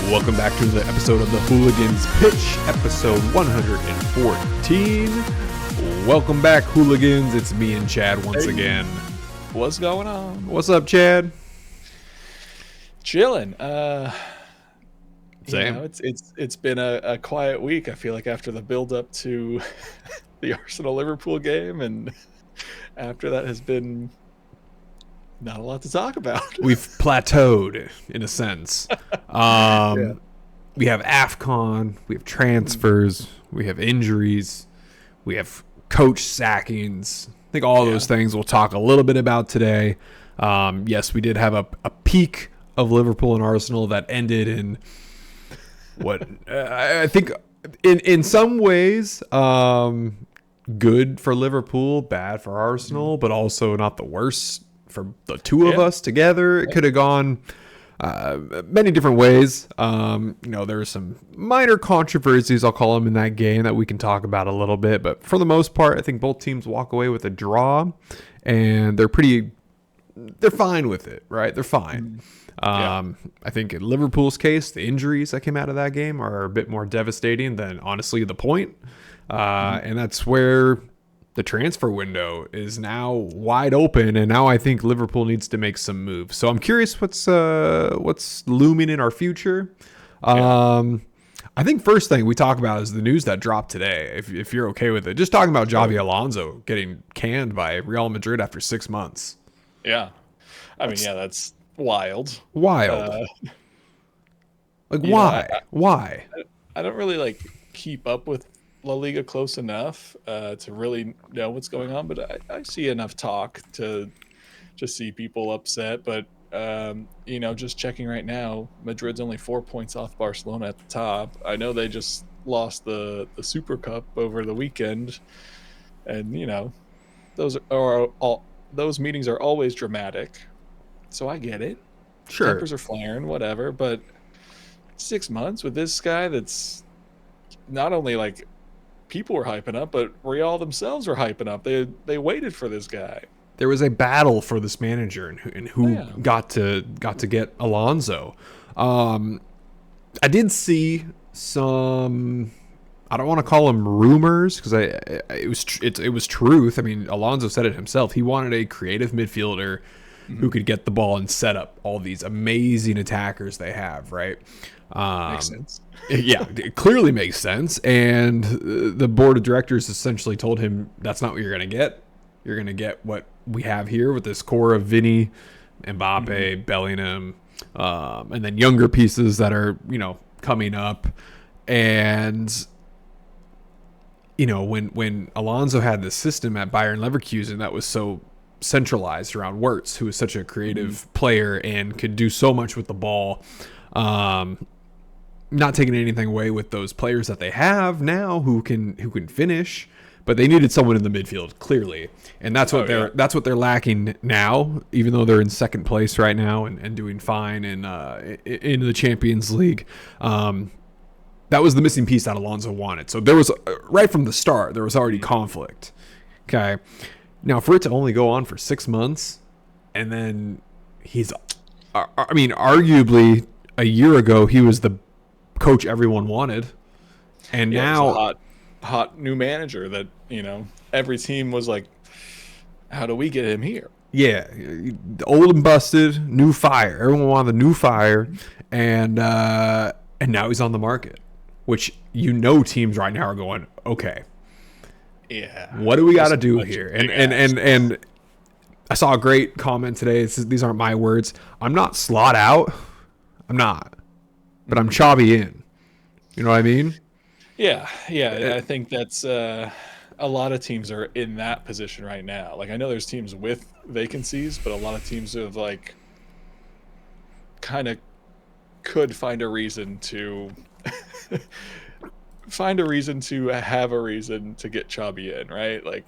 Welcome back to the episode of the Hooligans Pitch, episode 114. Welcome back, Hooligans. It's me and Chad once again. What's going on? What's up, Chad? Chilling. Same. It's been a quiet week. I feel like after the build up to the Arsenal Liverpool game, and after that has been not a lot to talk about. We've plateaued in a sense. Yeah. We have AFCON, we have transfers, we have injuries, we have coach sackings. I think all those things we'll talk a little bit about today. Yes, we did have a peak of Liverpool and Arsenal that ended in what I think in some ways good for Liverpool, bad for Arsenal, but also not the worst for the two of us together. It could have gone many different ways. There were some minor controversies, I'll call them, in that game that we can talk about a little bit. But for the most part, I think both teams walk away with a draw, and they're fine with it, right? They're fine. I think in Liverpool's case, the injuries that came out of that game are a bit more devastating than, honestly, the point. And that's where the transfer window is now wide open, and now I think Liverpool needs to make some moves. So I'm curious what's looming in our future. I think first thing we talk about is the news that dropped today, if you're okay with it. Just talking about Xabi Alonso getting canned by Real Madrid after 6 months. Yeah. That's wild. Wild. Why? I don't really keep up with La Liga close enough to really know what's going on, but I see enough talk to just see people upset. But just checking right now, Madrid's only 4 points off Barcelona at the top. I know they just lost the Super Cup over the weekend, and those meetings are always dramatic, so I get it. Sure, tempers are flaring, whatever. But 6 months with this guy, that's not only people were hyping up, but Real themselves were hyping up. They waited for this guy. There was a battle for this manager and who got to get Alonso. I did see some, I don't want to call them rumors because it was truth. I mean, Alonso said it himself. He wanted a creative midfielder who could get the ball and set up all these amazing attackers they have, right? Makes sense. Yeah, it clearly makes sense. And the board of directors essentially told him that's not what you're going to get. You're going to get what we have here with this core of Vinny, Mbappe, Bellingham, and then younger pieces that are, coming up. And, when Alonso had this system at Bayern Leverkusen that was so centralized around Wirtz, who was such a creative player and could do so much with the ball, not taking anything away with those players that they have now who can finish, but they needed someone in the midfield clearly, and that's what they're lacking now. Even though they're in second place right now and doing fine in the Champions League, that was the missing piece that Alonso wanted. So there was right from the start there was already conflict. Okay, now for it to only go on for 6 months, and then arguably a year ago he was the coach everyone wanted, and now a hot new manager that every team was like, how do we get him here? Old and busted, new fire. Everyone wanted the new fire, and now he's on the market, which teams right now are going, okay, what do we got to do here? And I saw a great comment today. These aren't my words. I'm not slot out. I'm not. But I'm Xabi in. You know what I mean? Yeah. I think that's a lot of teams are in that position right now. I know there's teams with vacancies, but a lot of teams have kind of could find a reason to have a reason to get Xabi in, right?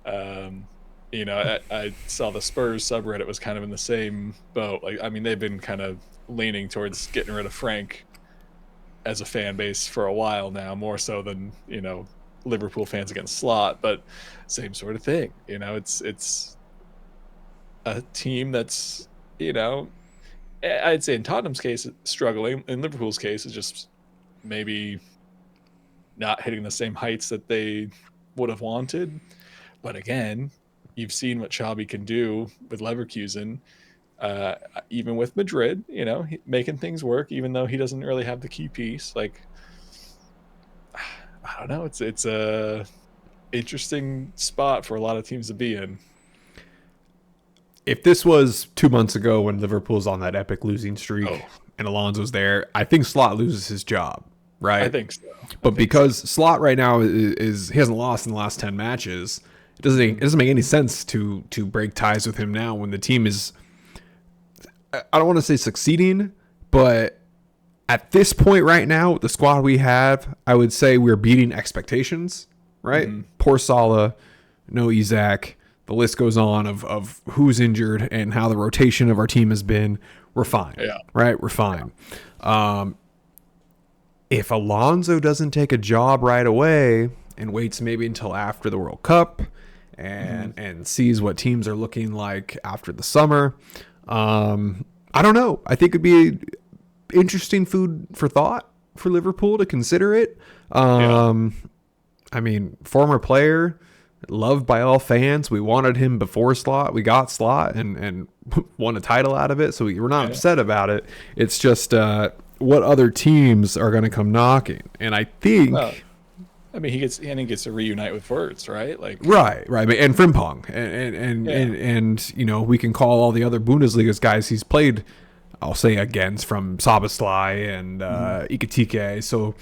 I saw the Spurs subreddit was kind of in the same boat. They've been kind of leaning towards getting rid of Frank as a fan base for a while now, more so than Liverpool fans against Slot, but same sort of thing. It's a team that's I'd say in Tottenham's case, it's struggling. In Liverpool's case, it's just maybe not hitting the same heights that they would have wanted. But again, you've seen what Xabi can do with Leverkusen, even with Madrid. Making things work, even though he doesn't really have the key piece. Like, I don't know. It's a interesting spot for a lot of teams to be in. If this was 2 months ago when Liverpool's on that epic losing streak and Alonso's there, I think Slot loses his job, right? I think so. But because Slot right now is he hasn't lost in the last 10 matches, it doesn't make any sense to break ties with him now when the team is, I don't want to say succeeding, but at this point right now, with the squad we have, I would say we're beating expectations, right? Mm-hmm. Poor Salah, no Isak. The list goes on of who's injured and how the rotation of our team has been. We're fine, right? We're fine. If Alonso doesn't take a job right away and waits maybe until after the World Cup and sees what teams are looking like after the summer, I don't know. I think it'd be interesting food for thought for Liverpool to consider it. I mean, former player, loved by all fans. We wanted him before Slot. We got Slot and won a title out of it, so we're not upset about it. It's just what other teams are going to come knocking, and I think. Well, I mean, he gets to reunite with Wirtz, right? Like right, and Frimpong, and we can call all the other Bundesliga guys he's played. I'll say against from Szoboszlai and Ekitike. So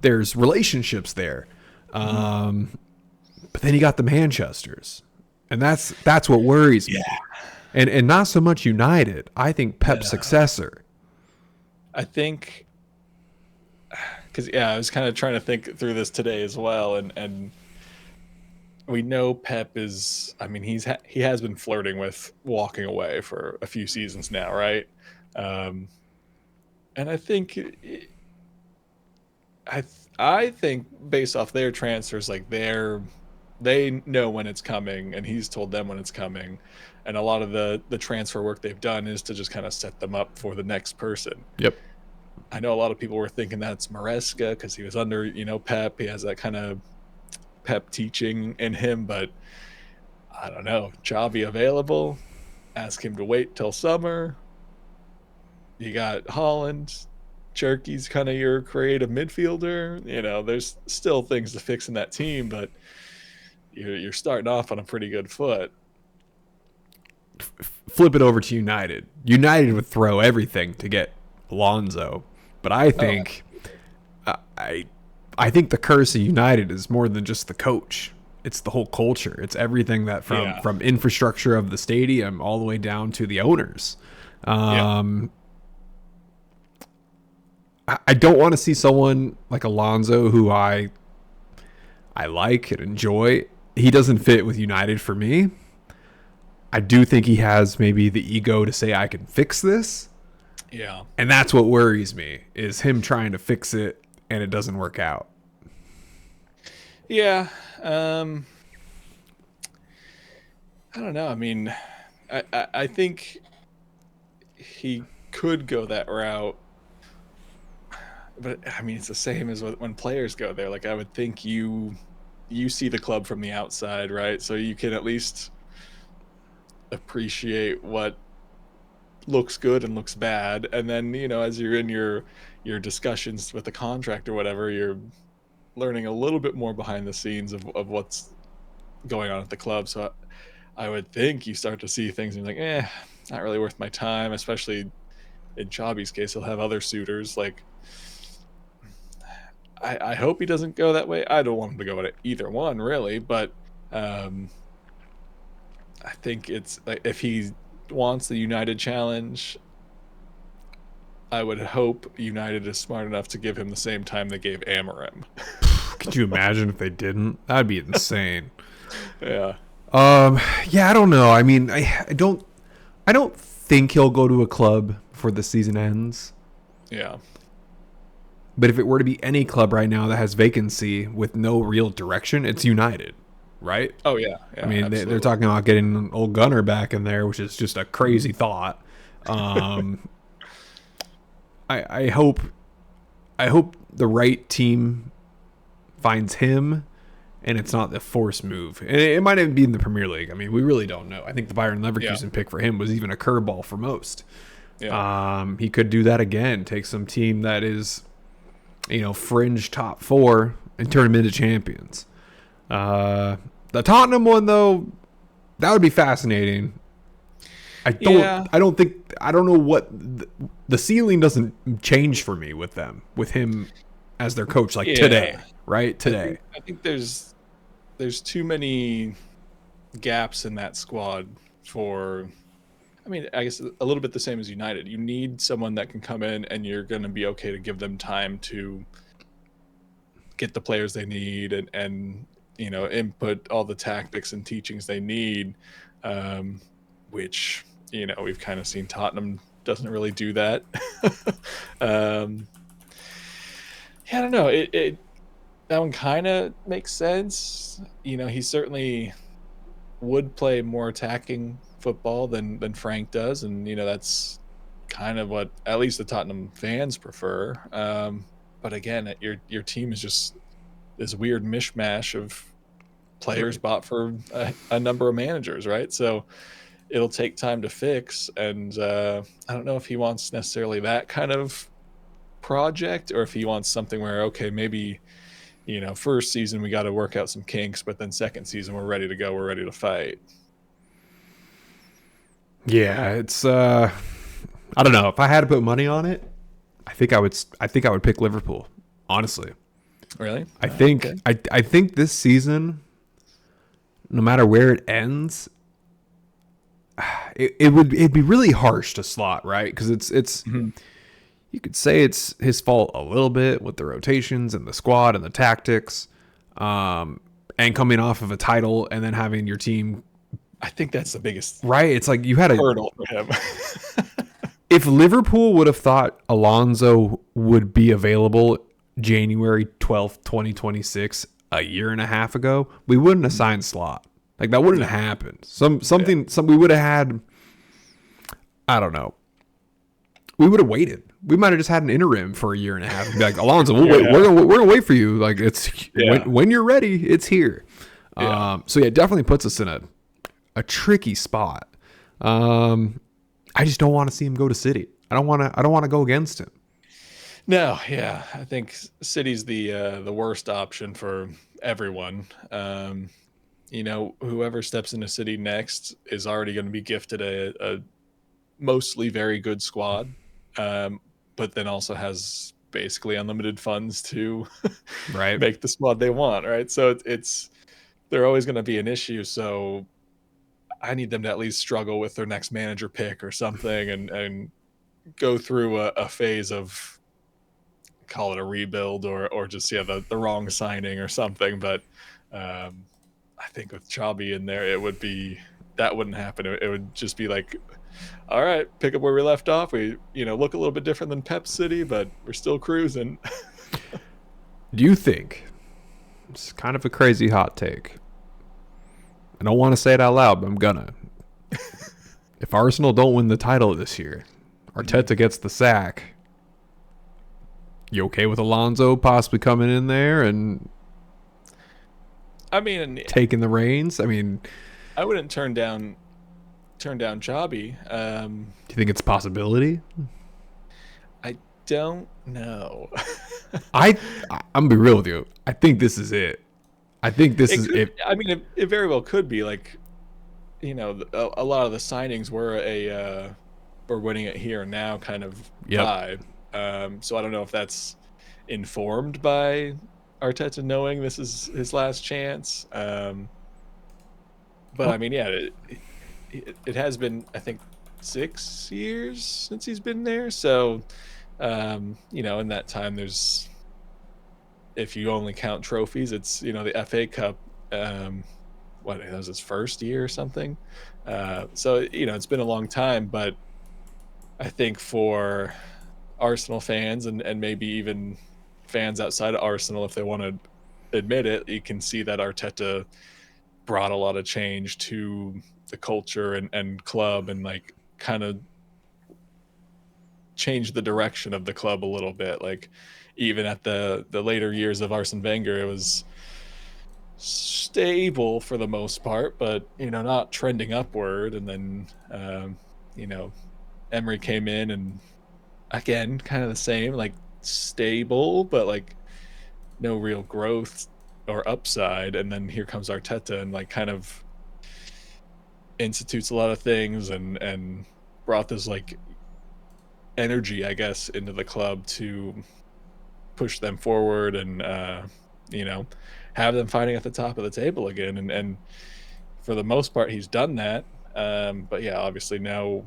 there's relationships there. But then you got the Manchesters, and that's what worries me. And not so much United. I think Pep's successor. I think because I was kind of trying to think through this today as well, and we know Pep is. I mean, he has been flirting with walking away for a few seasons now, right? And I think I think based off their transfers, like they know when it's coming, and he's told them when it's coming, and a lot of the transfer work they've done is to just kind of set them up for the next person. Yep. I know a lot of people were thinking that's Maresca because he was under Pep. He has that kind of Pep teaching in him, but I don't know. Xavi available, ask him to wait till summer. You got Haaland. Cherky's kind of your creative midfielder. There's still things to fix in that team, but you're starting off on a pretty good foot. Flip it over to United. United would throw everything to get Alonso, but I think I think the curse of United is more than just the coach. It's the whole culture. It's everything that from infrastructure of the stadium all the way down to the owners. I don't want to see someone like Alonso, who I like and enjoy. He doesn't fit with United for me. I do think he has maybe the ego to say I can fix this. Yeah. And that's what worries me, is him trying to fix it and it doesn't work out. Yeah. I don't know. I mean, I think he could go that route. But I mean, it's the same as when players go there. Like, I would think you see the club from the outside, right? So you can at least appreciate what looks good and looks bad. And then, as you're in your discussions with the contract or whatever, you're learning a little bit more behind the scenes of what's going on at the club. So I would think you start to see things and you're like, not really worth my time, especially in Xabi's case. He'll have other suitors. Like, I hope he doesn't go that way. I don't want him to go at either one, really. But I think it's like, if he wants the United challenge, I would hope United is smart enough to give him the same time they gave Amorim. Could you imagine if they didn't? That'd be insane. Yeah. Yeah, I don't know. I mean, I don't think he'll go to a club before the season ends. Yeah. But if it were to be any club right now that has vacancy with no real direction, it's United, right? Oh, yeah. I mean, they're talking about getting an old Gunner back in there, which is just a crazy thought. I hope the right team finds him, and it's not the forced move. And it might even be in the Premier League. I mean, we really don't know. I think the Bayern Yeah. Leverkusen pick for him was even a curveball for most. Yeah. He could do that again. Take some team that is, fringe top four and turn them into champions. The Tottenham one though, that would be fascinating. I don't know what the ceiling doesn't change for me with them, with him as their coach, like today, right? Today. I think there's too many gaps in that squad for, I mean, I guess a little bit the same as United. You need someone that can come in and you're going to be okay to give them time to get the players they need and input all the tactics and teachings they need, which, we've kind of seen Tottenham doesn't really do that. I don't know. That one kind of makes sense. He certainly would play more attacking football than Frank does, and that's kind of what at least the Tottenham fans prefer. But again, your team is just this weird mishmash of players bought for a number of managers, right? So it'll take time to fix, and I don't know if he wants necessarily that kind of project, or if he wants something where, okay, maybe first season we got to work out some kinks, but then second season we're ready to go, we're ready to fight. Yeah, it's I don't know. If I had to put money on it, I think I would pick Liverpool, honestly. Really? I think okay. I think this season, no matter where it ends, it'd be really harsh to slot, right? Because it's mm-hmm. You could say it's his fault a little bit with the rotations and the squad and the tactics, and coming off of a title and then having your team. I think that's the biggest right. It's like you had a hurdle for him. If Liverpool would have thought Alonso would be available January 12th, 2026, a year and a half ago, we wouldn't have signed Slot. Like that wouldn't have happened. Something we would have had. I don't know. We would have waited. We might have just had an interim for a year and a half. And be like, Alonso, we're gonna wait for you. Like it's when you're ready, it's here. Yeah. So yeah, it definitely puts us in a tricky spot. I just don't want to see him go to City. I don't want to go against him. No, yeah, I think City's the worst option for everyone. Whoever steps into City next is already going to be gifted a mostly very good squad, but then also has basically unlimited funds to right make the squad they want, right? So they're always going to be an issue. So I need them to at least struggle with their next manager pick or something, and go through a phase of, call it a rebuild or just the wrong signing or something. But I think with Xabi in there, that wouldn't happen. It would just be like, all right, pick up where we left off. We look a little bit different than Pep City, but we're still cruising. Do you think, it's kind of a crazy hot take, I don't want to say it out loud, but I'm gonna, if Arsenal don't win the title this year, Arteta gets the sack, you okay with Alonso possibly coming in there and taking the reins? I mean, I wouldn't turn down Xabi. Do you think it's a possibility? I don't know. I'm gonna be real with you. I think this is it. I think this is it. I mean, it very well could be. Like, a lot of the signings were we're winning it here and now kind of vibe. So I don't know if that's informed by Arteta knowing this is his last chance. But I mean, yeah, it has been, I think, 6 years since he's been there. So, in that time, if you only count trophies, it's, the FA Cup, that was his first year or something. So, it's been a long time, but I think for Arsenal fans and maybe even fans outside of Arsenal, if they want to admit it, you can see that Arteta brought a lot of change to the culture and club, and like kind of changed the direction of the club a little bit. Like even at the later years of Arsene Wenger, it was stable for the most part, but not trending upward. And then you know, Emery came in and again kind of the same, like stable, but like no real growth or upside. And then here comes Arteta and like kind of institutes a lot of things and brought this like energy, I guess, into the club to push them forward and have them fighting at the top of the table again. And for the most part, he's done that. But yeah, obviously no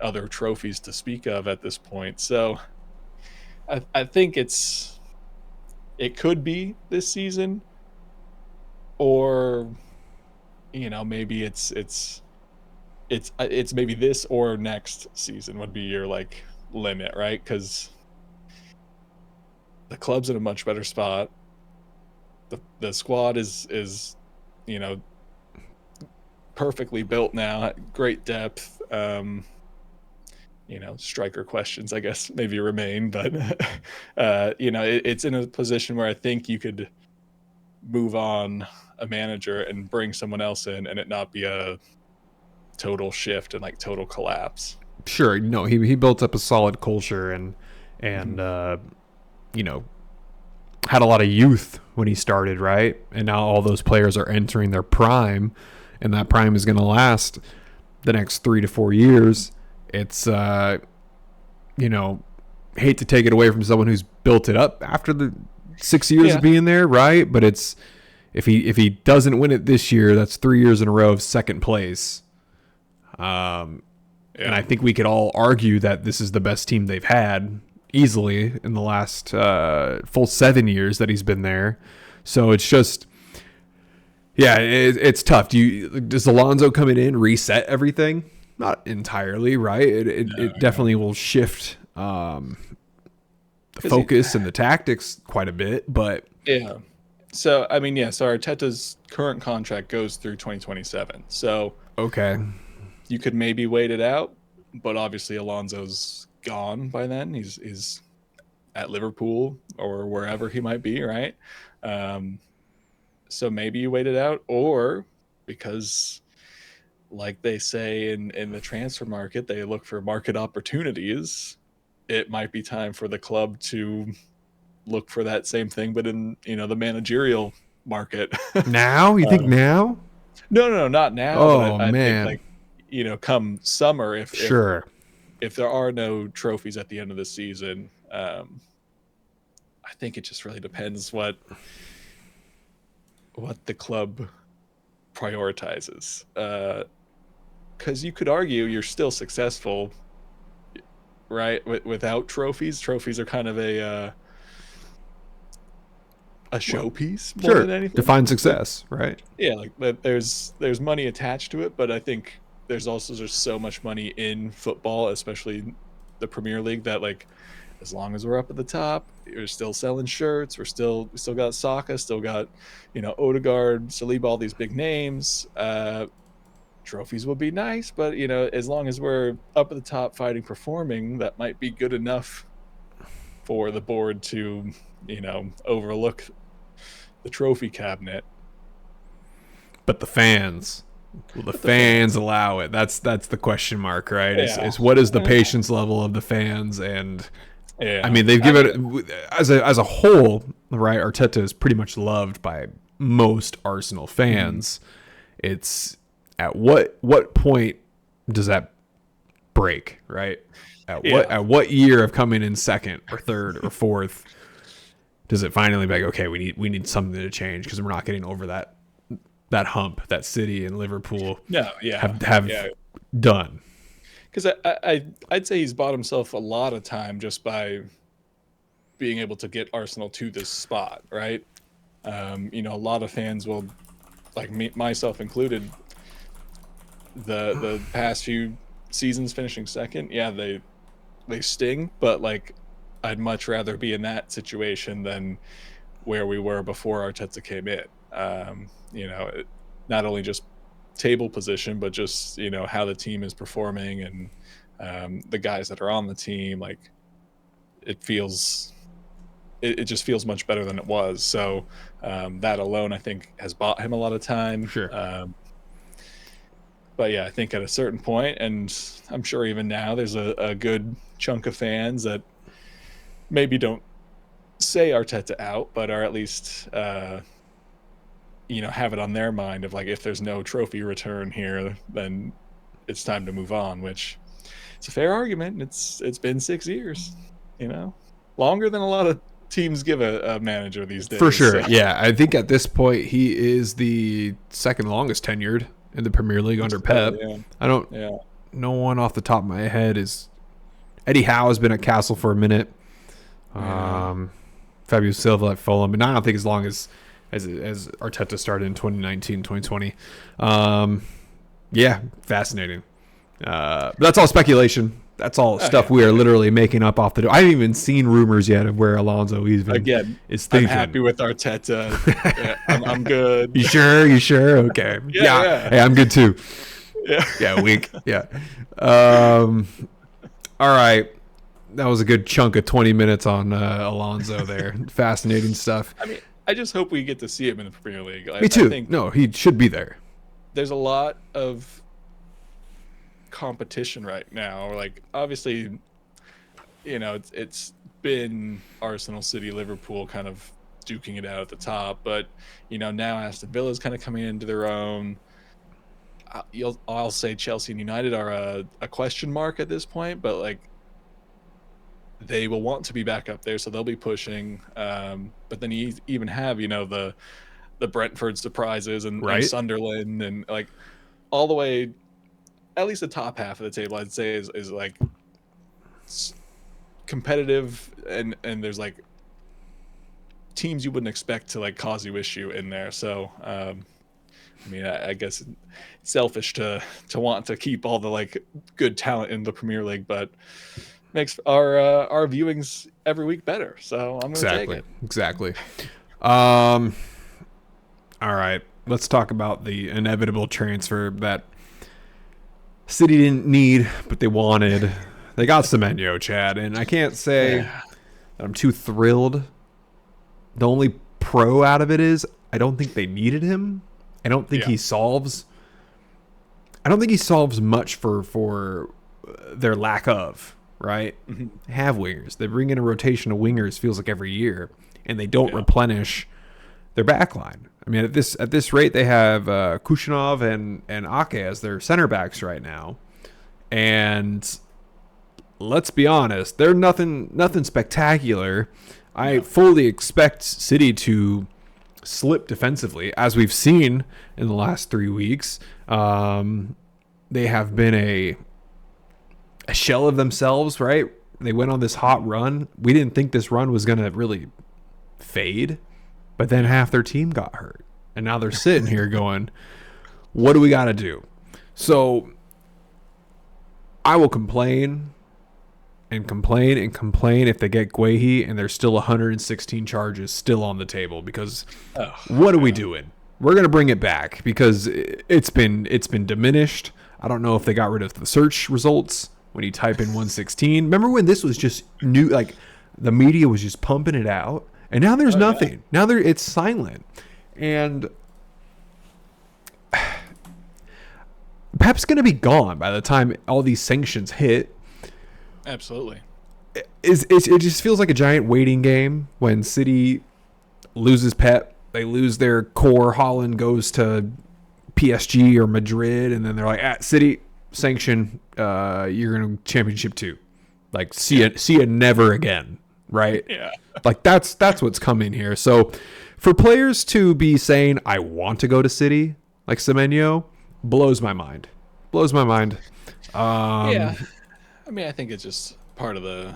other trophies to speak of at this point. So I think it could be this season, or maybe it's maybe this or next season would be your like limit, right? Because the club's in a much better spot. The squad is perfectly built now, great depth. Striker questions, I guess, maybe remain, but it's in a position where I think you could move on a manager and bring someone else in and it not be a total shift and like total collapse. Sure, no, he built up a solid culture and had a lot of youth when he started, right? And now all those players are entering their prime, and that prime is going to last the next 3 to 4 years. It's hate to take it away from someone who's built it up after the 6 years of being there, right? But it's if he doesn't win it this year, that's 3 years in a row of second place. And I think we could all argue that this is the best team they've had easily in the last full 7 years that he's been there. So it's just, it's tough. Does Alonso coming in reset everything? Not entirely, right? It definitely will shift the focus and the tactics quite a bit, but So I mean, so Arteta's current contract goes through 2027. So okay, you could maybe wait it out, but obviously Alonso's gone by then. He's at Liverpool or wherever he might be, right? So maybe you wait it out, or because like they say in the transfer market, they look for market opportunities. It might be time for the club to look for that same thing, but in the managerial market. Now you think now? No, not now. Oh but I man, think, like come summer, if there are no trophies at the end of the season, I think it just really depends what the club prioritizes. Because you could argue you're still successful, right? Without trophies. Trophies are kind of a showpiece more than anything. Define success, right? Yeah, like there's money attached to it, but I think there's also just so much money in football, especially the Premier League, that like as long as we're up at the top, we're still selling shirts. We still got Saka, still got Odegaard, Saliba, all these big names. Trophies will be nice, but as long as we're up at the top, fighting, performing, that might be good enough for the board to overlook the trophy cabinet. But the fans. Will the fans allow it? That's the question mark, right? Yeah. Is what is the patience level of the fans? And I mean, they've given it as a whole, right? Arteta is pretty much loved by most Arsenal fans. It's at what point does that break, right? At what year of coming in second or third or fourth does it finally be like, okay, we need something to change because we're not getting over that hump that City and Liverpool have done. Because I'd say he's bought himself a lot of time just by being able to get Arsenal to this spot, right? A lot of fans will, like me, myself included, the past few seasons finishing second, they sting, but like I'd much rather be in that situation than where we were before Arteta came in. Not only just table position, but just how the team is performing and the guys that are on the team, like it just feels much better than it was. So that alone, I think, has bought him a lot of time. Sure. But yeah, I think at a certain point, and I'm sure even now, there's a good chunk of fans that maybe don't say Arteta out, but are at least, have it on their mind of like, if there's no trophy return here, then it's time to move on, which it's a fair argument. It's been 6 years, longer than a lot of teams give a manager these days. For sure. So. Yeah. I think at this point, he is the second longest tenured in the Premier League under Pep. No one off the top of my head is. Eddie Howe has been at Castle for a minute. Fabio Silva at Fulham, but I don't think as long as Arteta started in 2019, 2020. Fascinating. But that's all speculation. That's all stuff we are literally making up off the door. I haven't even seen rumors yet of where Alonso is thinking. I'm happy with Arteta. I'm good. You sure? Okay. Yeah. Hey, I'm good too. Yeah. Weak. Yeah. All right. That was a good chunk of 20 minutes on Alonso there. Fascinating stuff. I mean, I just hope we get to see him in the Premier League. Me too. He should be there. There's a lot of competition right now. Like, obviously, it's been Arsenal, City, Liverpool kind of duking it out at the top, but now Aston Villa's kind of coming into their own. I'll say Chelsea and United are a question mark at this point, but like they will want to be back up there, so they'll be pushing. But then you even have the Brentford surprises and Sunderland, and like all the way, at least the top half of the table, I'd say is like competitive, and there's like teams you wouldn't expect to like cause you issue in there. So I guess it's selfish to want to keep all the like good talent in the Premier League, but makes our viewings every week better. So I'm gonna take it. Exactly. All right, let's talk about the inevitable transfer that City didn't need, but they wanted. They got Semenyo, Chad, and I can't say that I'm too thrilled. The only pro out of it is I don't think they needed him. I don't think he solves much for their lack of, right? Mm-hmm. Have wingers. They bring in a rotation of wingers, feels like every year, and they don't replenish their back line. I mean, at this rate, they have Kushinov and Ake as their center backs right now. And let's be honest, they're nothing spectacular. I fully expect City to slip defensively, as we've seen in the last 3 weeks. They have been a shell of themselves, right? They went on this hot run. We didn't think this run was going to really fade, but then half their team got hurt. And now they're sitting here going, what do we got to do? So I will complain and complain and complain if they get Guehi and there's still 116 charges still on the table, because what are we doing? We're going to bring it back because it's been diminished. I don't know if they got rid of the search results when you type in 116. Remember when this was just new, like the media was just pumping it out, and now there's nothing. Now it's silent. And Pep's going to be gone by the time all these sanctions hit. Absolutely. It just feels like a giant waiting game when City loses Pep. They lose their core. Haaland goes to PSG or Madrid, and then they're like, at City, sanction, you're going to Championship 2. Like, see ya never again, right? Yeah. Like, that's what's coming here. So for players to be saying, I want to go to City, like Semenyo, blows my mind. Yeah. I mean, I think it's just part of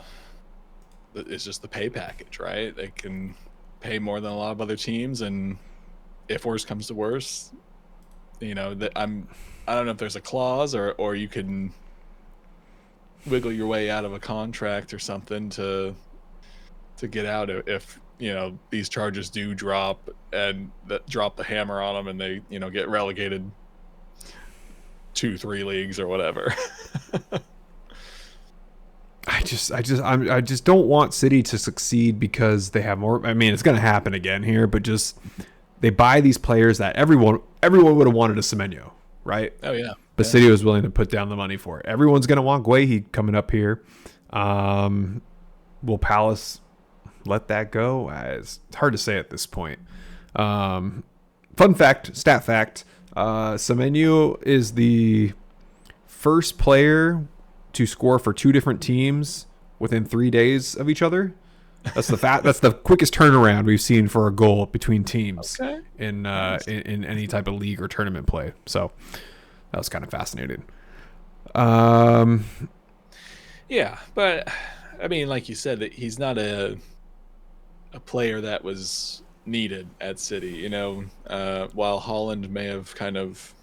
it's just the pay package, right? They can pay more than a lot of other teams, and if worse comes to worse, that I don't know if there's a clause or you can wiggle your way out of a contract or something to get out if these charges do drop and that drop the hammer on them and they get relegated 2-3 leagues or whatever. I just don't want City to succeed because they have more. I mean, it's going to happen again here, but just they buy these players that everyone would have wanted a Semenyo, right? Oh yeah. But City was willing to put down the money for it. Everyone's going to want Guehi coming up here. Will Palace let that go? It's hard to say at this point. Fun fact, stat fact, Semenyo is the first player to score for two different teams within 3 days of each other. That's the quickest turnaround we've seen for a goal between teams in any type of league or tournament play. So that was kind of fascinating. Yeah, but I mean, like you said, that he's not a player that was needed at City. You know, while Holland may have kind of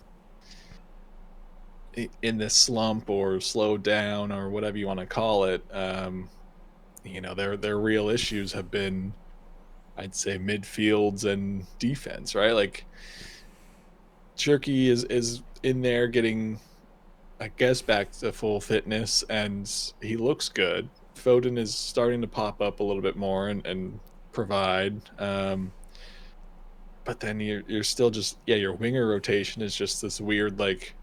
in this slump or slowed down or whatever you want to call it, you know, their real issues have been, I'd say, midfields and defense, right? Like Cherki is in there getting, I guess, back to full fitness, and he looks good. Foden is starting to pop up a little bit more and provide. But then you're still just, your winger rotation is just this weird, like,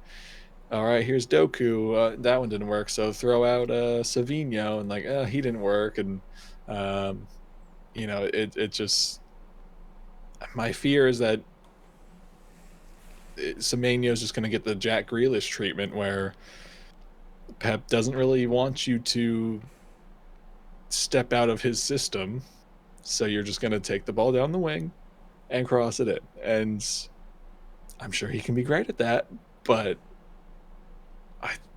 all right, here's Doku. That one didn't work, so throw out Semenyo, and like, he didn't work, and you know, it just. My fear is that Semenyo is just going to get the Jack Grealish treatment, where Pep doesn't really want you to step out of his system, so you're just going to take the ball down the wing and cross it in, and I'm sure he can be great at that, but.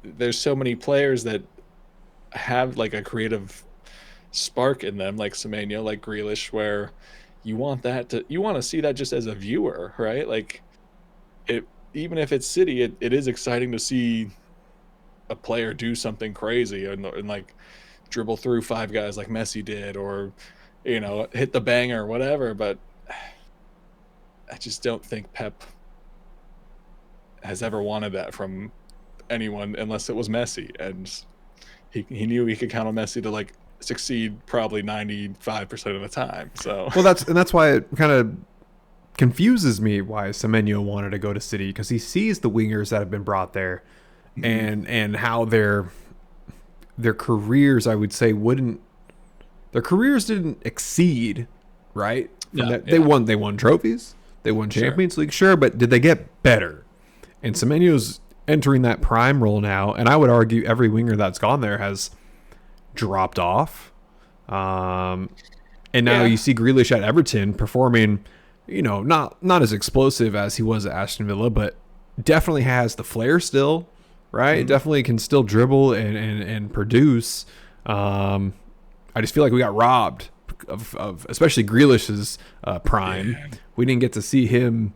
There's so many players that have like a creative spark in them, like Semenyo, like Grealish, where you want to see that just as a viewer, right? Like even if it's City, it is exciting to see a player do something crazy and like dribble through five guys like Messi did, or, you know, hit the banger or whatever. But I just don't think Pep has ever wanted that from anyone unless it was Messi, and he knew he could count on Messi to like succeed probably 95% of the time. So that's why it kind of confuses me why Semenyo wanted to go to City, because he sees the wingers that have been brought there, and how their careers, I would say, their careers didn't exceed, right? They won trophies, they won Champions League, sure, but did they get better? And Semenyo's entering that prime role now, and I would argue every winger that's gone there has dropped off. And now you see Grealish at Everton performing, you know, not as explosive as he was at Aston Villa, but definitely has the flair still, right? Definitely can still dribble and produce. I just feel like we got robbed of especially Grealish's prime. Yeah. We didn't get to see him.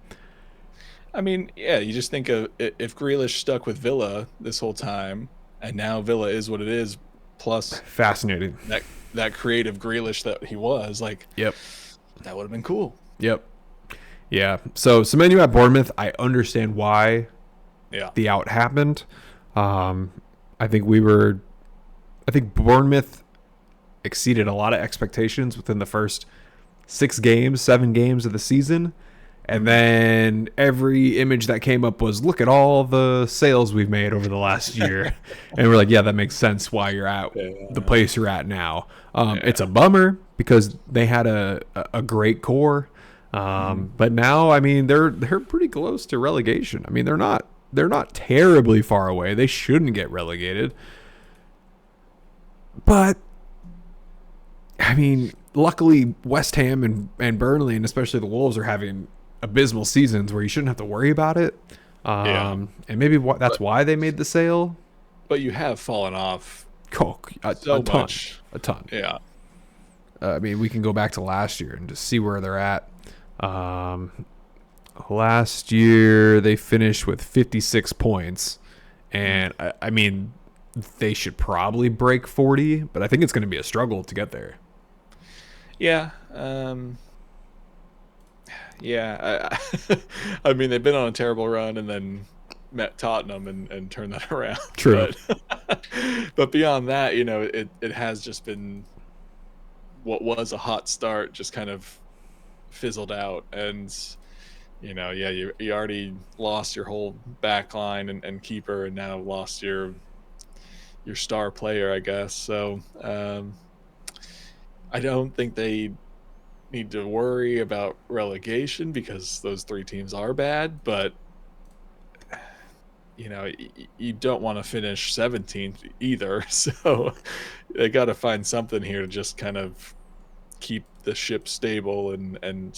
I mean, you just think of if Grealish stuck with Villa this whole time, and now Villa is what it is, plus fascinating that creative Grealish that he was, like, that would have been cool. Yeah. So Semenyo at Bournemouth, I understand why the out happened. I think Bournemouth exceeded a lot of expectations within the first 7 games of the season. And then every image that came up was, look at all the sales we've made over the last year. And we're like, yeah, that makes sense why you're at the place you're at now. It's a bummer because they had a great core. But now, I mean, they're pretty close to relegation. I mean, they're not terribly far away. They shouldn't get relegated. But, I mean, luckily West Ham and Burnley, and especially the Wolves, are having abysmal seasons where you shouldn't have to worry about it. And maybe that's why they made the sale. But you have fallen off a ton. Yeah. I mean, we can go back to last year and just see where they're at. Last year they finished with 56 points, and I mean, they should probably break 40, but I think it's going to be a struggle to get there. Yeah. I mean, they've been on a terrible run, and then met Tottenham and turned that around. True. But beyond that, it has just been what was a hot start just kind of fizzled out. And yeah, you already lost your whole back line and keeper, and now lost your star player, I guess. So I don't think they need to worry about relegation because those three teams are bad, but you don't want to finish 17th either. So they got to find something here to just kind of keep the ship stable. And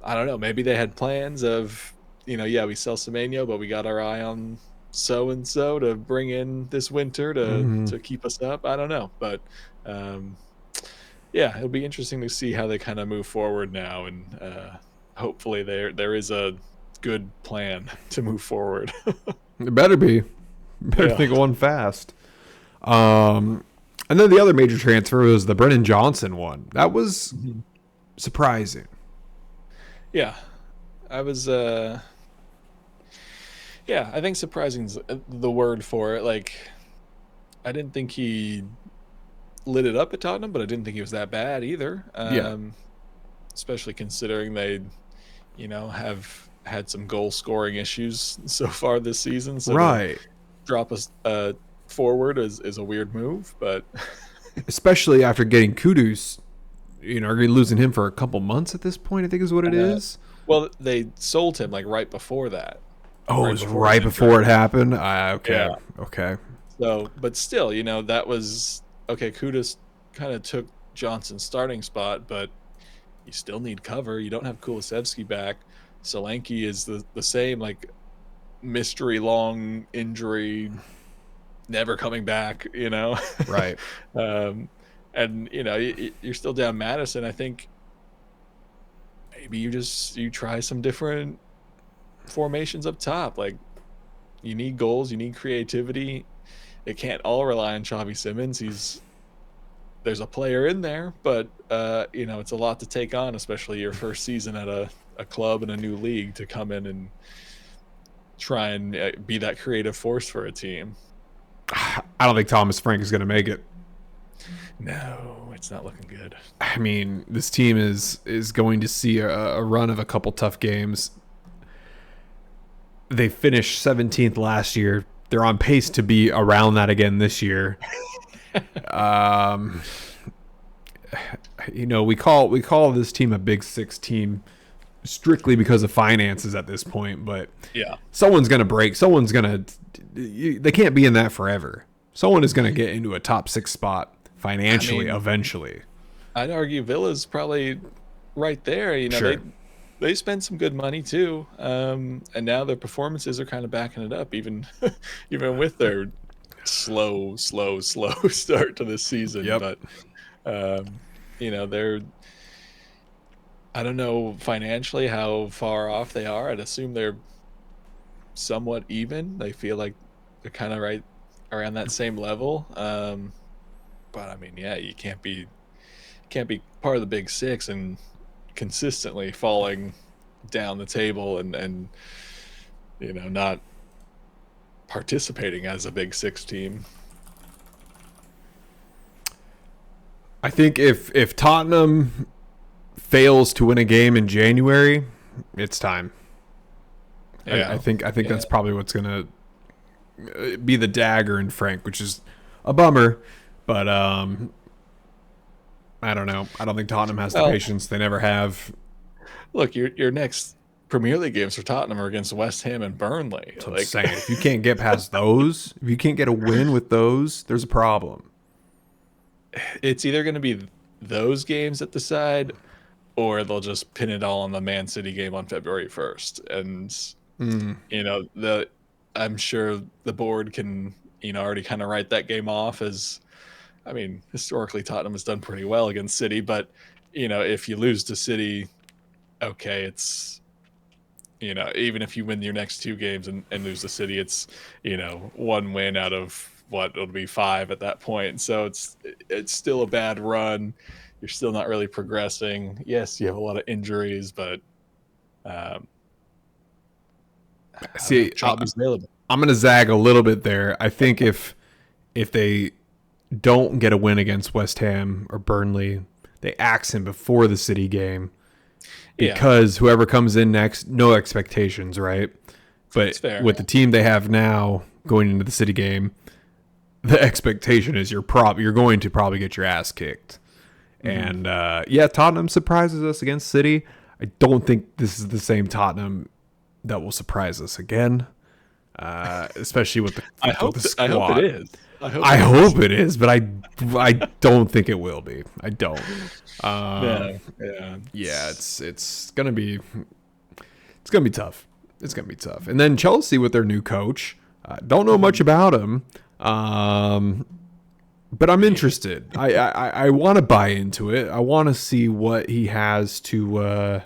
I don't know, maybe they had plans of, we sell Semenyo, but we got our eye on so and so to bring in this winter to keep us up. I don't know, but yeah, it'll be interesting to see how they kind of move forward now, and hopefully there is a good plan to move forward. It better be. Better think of one fast. And then the other major transfer was the Brennan Johnson one. That was surprising. Yeah, I was. I think surprising is the word for it. Like, I didn't think he lit it up at Tottenham, but I didn't think he was that bad either. Especially considering they, have had some goal scoring issues so far this season. So right. Drop us forward is a weird move, but especially after getting Kudus, are we losing him for a couple months at this point? I think is what it is. Well, they sold him like right before that. Oh, it was right before it happened. Okay. Yeah. Okay. So, but still, that was okay. Kudus kind of took Johnson's starting spot, but you still need cover. You don't have Kulusevski back. Solanke is the same, like, mystery long injury, never coming back. Right. And you're still down Madison. I think maybe you try some different formations up top. Like, you need goals, you need creativity. It can't all rely on Xabi Simons. There's a player in there, but it's a lot to take on, especially your first season at a club in a new league, to come in and try and be that creative force for a team. I don't think Thomas Frank is going to make it. No, it's not looking good. I mean, this team is going to see a run of a couple tough games. They finished 17th last year. They're on pace to be around that again this year. We call this team a Big Six team strictly because of finances at this point, but yeah, someone's going to break. They can't be in that forever. Someone is going to get into a top 6 spot financially eventually. I'd argue Villa's probably right there. Sure. They spend some good money too, and now their performances are kind of backing it up, even with their slow start to this season. Yep. But they're, I don't know financially how far off they are. I'd assume they're somewhat even. They feel like they're kind of right around that same level. But I mean, yeah, you can't be part of the Big Six and consistently falling down the table and not participating as a Big Six team. I think if Tottenham fails to win a game in January, it's time. Yeah. I think that's probably what's going to be the dagger in Frank, which is a bummer, but I don't know. I don't think Tottenham has the patience. They never have. Look, your next Premier League games for Tottenham are against West Ham and Burnley. That's what I'm saying. If you can't get past those, if you can't get a win with those, there's a problem. It's either going to be those games that decide, or they'll just pin it all on the Man City game on February 1st. And I'm sure the board can already kind of write that game off as, I mean, historically Tottenham has done pretty well against City, but if you lose to City, okay, it's even if you win your next 2 games and lose to City, it's 1 win out of what it'll be 5 at that point. So it's still a bad run. You're still not really progressing. Yes, you have a lot of injuries, but See, Xabi's available. I'm going to zag a little bit there. I think if they don't get a win against West Ham or Burnley, they axe him before the City game because whoever comes in next, no expectations, right? But with the team they have now going into the City game, the expectation is you're going to probably get your ass kicked. Mm-hmm. And Tottenham surprises us against City. I don't think this is the same Tottenham that will surprise us again, especially with the squad. I hope it is. I hope it is, but I don't think it will be. I don't. It's gonna be tough. It's gonna be tough. And then Chelsea with their new coach. Don't know much about him, but I'm interested. I want to buy into it. I want to see what he has to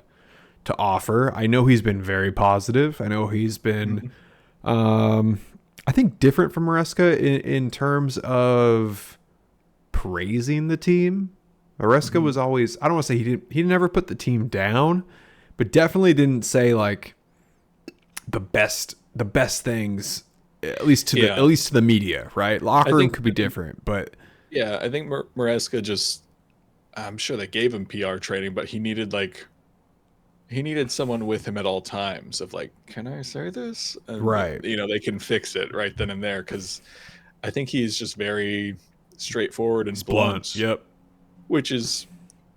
offer. I know he's been very positive. I know he's been. I think different from Maresca in terms of praising the team. Maresca was always, I don't want to say he never put the team down, but definitely didn't say like the best things, at least to the media, right? Locker room could be different, but yeah, I think Maresca just, I'm sure they gave him PR training, but he needed someone with him at all times of like, can I say this? And, right. They can fix it right then and there. Cause I think he's just very straightforward and blunt. Yep. Which is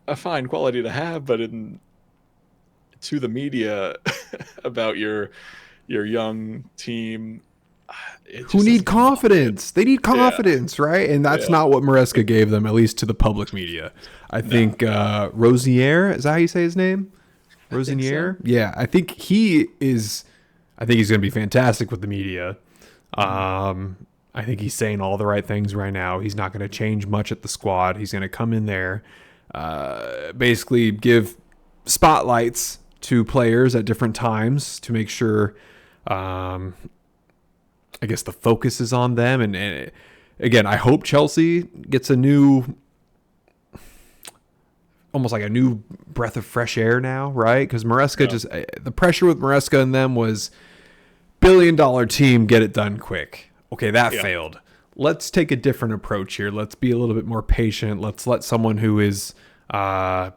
a fine quality to have, but to the media about your young team, who need confidence. They need confidence, right? And that's not what Maresca gave them, at least to the public media. I think Rosier, is that how you say his name? Rosinier? So. Yeah, I think he's going to be fantastic with the media. I think he's saying all the right things right now. He's not going to change much at the squad. He's going to come in there, basically give spotlights to players at different times to make sure, I guess the focus is on them. And again, I hope Chelsea gets almost like a new breath of fresh air now, right? Because Maresca the pressure with Maresca and them was $1 billion team, get it done quick. Okay, that failed. Let's take a different approach here. Let's be a little bit more patient. Let's let someone who is not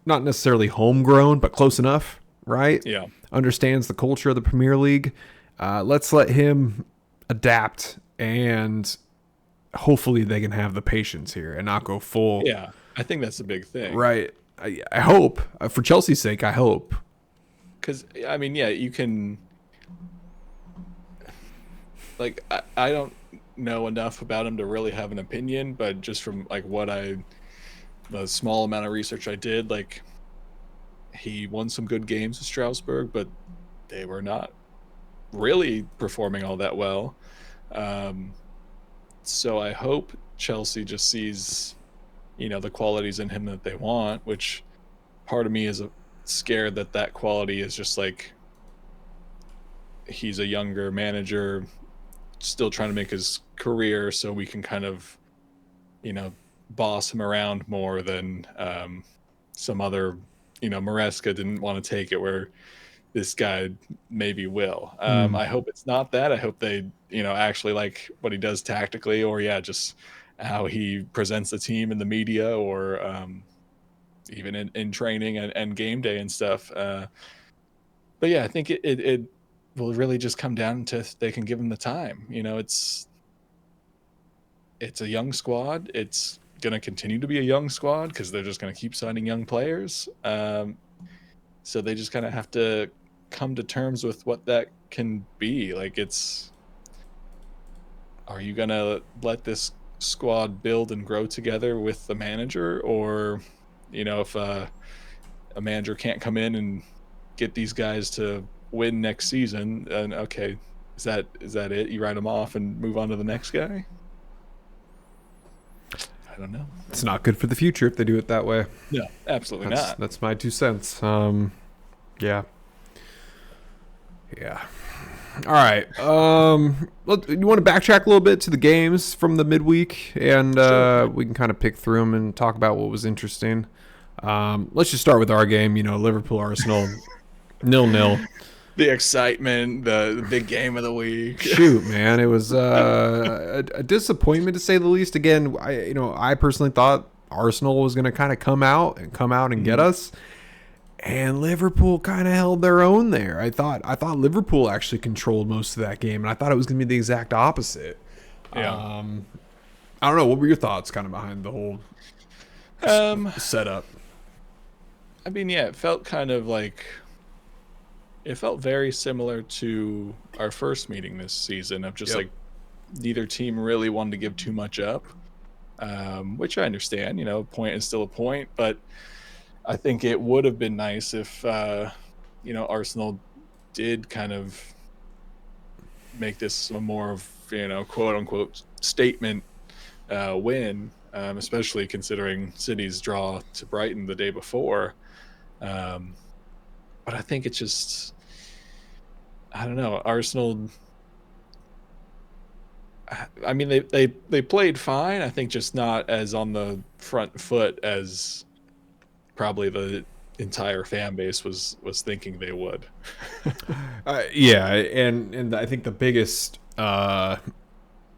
necessarily homegrown, but close enough, right? Yeah. Understands the culture of the Premier League. Let's let him adapt, and hopefully they can have the patience here and not go full. Yeah. I think that's a big thing. Right. I hope. For Chelsea's sake, I hope. Because, I mean, you can... Like, I don't know enough about him to really have an opinion, but just from, like, the small amount of research I did, like, he won some good games with Strasbourg, but they were not really performing all that well. So I hope Chelsea just sees... the qualities in him that they want, which part of me is scared that quality is just like he's a younger manager still trying to make his career, so we can kind of, boss him around more than some other, Maresca didn't want to take it where this guy maybe will. I hope it's not that. I hope they, actually like what he does tactically, or just how he presents the team in the media, or even in training and game day and stuff. But I think it will really just come down to if they can give him the time. It's a young squad. It's going to continue to be a young squad because they're just going to keep signing young players. So they just kind of have to come to terms with what that can be. Like, are you going to let this squad build and grow together with the manager, or if a manager can't come in and get these guys to win next season, and okay, is that it? You write them off and move on to the next guy? I don't know. It's not good for the future if they do it that way. No, absolutely not. That's my 2 cents. Yeah. All right. You want to backtrack a little bit to the games from the midweek, and we can kind of pick through them and talk about what was interesting. Let's just start with our game. Liverpool Arsenal 0-0. The excitement, the big game of the week. Shoot, man, it was a disappointment to say the least. Again, I personally thought Arsenal was going to kind of come out and get us, and Liverpool kind of held their own there. I thought Liverpool actually controlled most of that game, and I thought it was going to be the exact opposite. Yeah. I don't know. What were your thoughts kind of behind the whole setup? I mean, yeah, it felt kind of like it felt very similar to our first meeting this season of just like neither team really wanted to give too much up, which I understand. You know, a point is still a point, but I think it would have been nice if Arsenal did kind of make this a more of quote unquote statement win, especially considering City's draw to Brighton the day before. But I think it's just, I don't know, Arsenal. I mean, they played fine. I think just not as on the front foot as probably the entire fan base was thinking they would. Yeah, and I think the biggest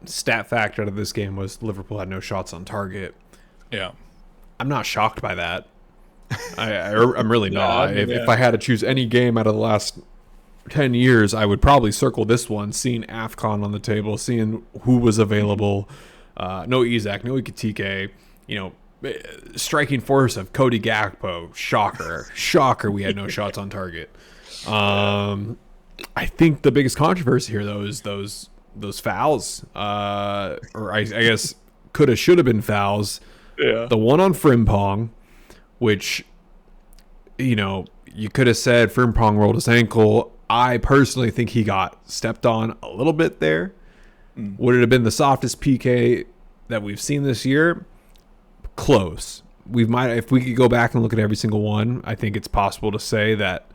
stat fact out of this game was Liverpool had no shots on target. Yeah, I'm not shocked by that. I'm really not. I mean, if I had to choose any game out of the last 10 years, I would probably circle this one, seeing AFCON on the table, seeing who was available. No Isak, no Ikitike, striking force of Cody Gakpo. Shocker we had no shots on target. I think the biggest controversy here, though, is those fouls, or I guess should have been fouls. Yeah. The one on Frimpong, which, you could have said Frimpong rolled his ankle. I personally think he got stepped on a little bit there. Would it have been the softest PK that we've seen this year? Close. If we could go back and look at every single one, I think it's possible to say that